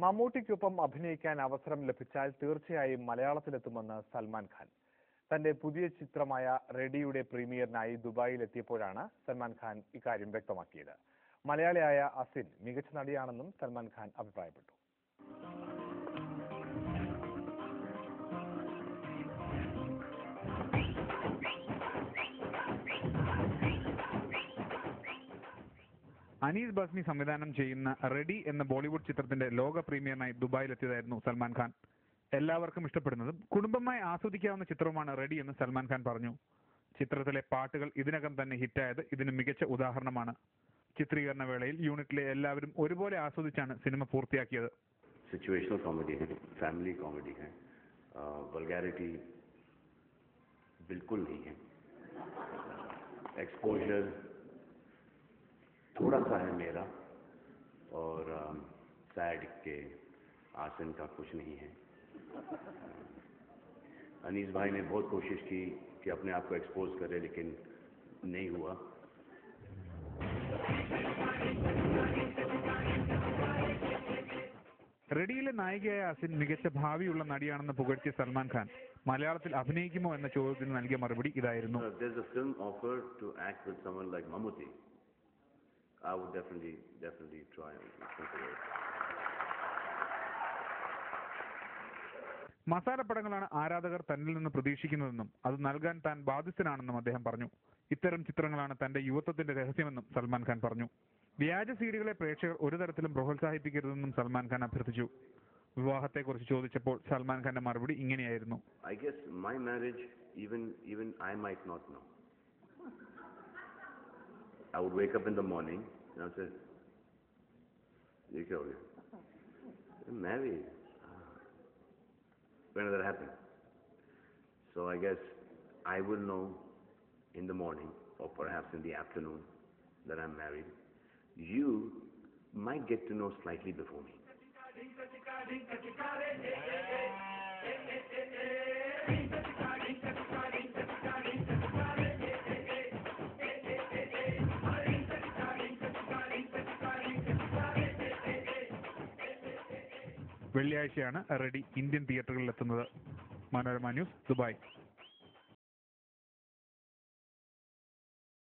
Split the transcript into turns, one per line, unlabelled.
മമ്മൂട്ടിക്കൊപ്പം അഭിനയിക്കാൻ അവസരം ലഭിച്ചാൽ തീർച്ചയായും മലയാളത്തിലെത്തുമെന്ന് സൽമാൻ ഖാൻ. തന്റെ പുതിയ ചിത്രമായ റെഡിയുടെ പ്രീമിയറിനായി ദുബായിലെത്തിയപ്പോഴാണ് സൽമാൻ ഖാൻ ഇക്കാര്യം വ്യക്തമാക്കിയത്. മലയാളിയായ അസിൻ മികച്ച നടിയാണെന്നും സൽമാൻ ഖാൻ അഭിപ്രായപ്പെട്ടു.
അനീസ് ബസ്മി സംവിധാനം ചെയ്യുന്ന റെഡി എന്ന ബോളിവുഡ് ചിത്രത്തിന്റെ ലോക പ്രീമിയറിനായി ദുബായിലെത്തിയതായിരുന്നു സൽമാൻ ഖാൻ. എല്ലാവർക്കും ഇഷ്ടപ്പെടുന്നതും കുടുംബമായി ആസ്വദിക്കാവുന്ന ചിത്രവുമാണ് റെഡി എന്ന് സൽമാൻ ഖാൻ പറഞ്ഞു. ചിത്രത്തിലെ പാട്ടുകൾ ഇതിനകം തന്നെ ഹിറ്റായത് ഇതിന് മികച്ച ഉദാഹരണമാണ്. ചിത്രീകരണ വേളയിൽ യൂണിറ്റിലെ എല്ലാവരും ഒരുപോലെ ആസ്വദിച്ചാണ് സിനിമ പൂർത്തിയാക്കിയത്.
सिचुएशनल कॉमेडी है, फैमिली कॉमेडी है, वल्गैरिटी बिल्कुल नहीं है, एक्सपोजर थोड़ा सा है मेरा और सैड के आसन का कुछ नहीं है. अनीस भाई ने बहुत कोशिश की कि अपने आप को एक्सपोज करे लेकिन नहीं हुआ.
റെഡിയിലെ നായികയായ അസിൻ മികച്ച ഭാവിയുള്ള നടിയാണെന്ന് പുകഴ്ത്തിയ സൽമാൻ ഖാൻ മലയാളത്തിൽ അഭിനയിക്കുമോ എന്ന ചോദ്യത്തിന് നൽകിയ മറുപടി ഇതായിരുന്നു.
I would definitely try and consider it.
മസാലപ്പടങ്ങളാണ് ആരാധകർ തന്നിൽ നിന്ന് പ്രതീക്ഷിക്കുന്നതെന്നും അത് നൽകാൻ താൻ ബാധ്യസ്ഥനാണെന്നും അദ്ദേഹം പറഞ്ഞു. ഇത്തരം ചിത്രങ്ങളാണ് തന്റെ യുവത്വത്തിന്റെ രഹസ്യമെന്നും സൽമാൻ ഖാൻ പറഞ്ഞു. വ്യാജ സീഡികളെ പ്രേക്ഷകർ ഒരു തരത്തിലും പ്രോത്സാഹിപ്പിക്കരുതെന്നും സൽമാൻ ഖാൻ അഭ്യർത്ഥിച്ചു. വിവാഹത്തെക്കുറിച്ച് ചോദിച്ചപ്പോൾ സൽമാൻ ഖാന്റെ മറുപടി ഇങ്ങനെയായിരുന്നു.
I guess my marriage even I might not know. I would wake up in the morning and I would say, "You're married. When did that happen?" So I guess I will know in the morning or perhaps in the afternoon that I'm married. You might get to know slightly before me.
വെള്ളിയാഴ്ചയാണ് ready Indian തിയേറ്ററുകളിൽ എത്തുന്നത്. Manorama news, Dubai.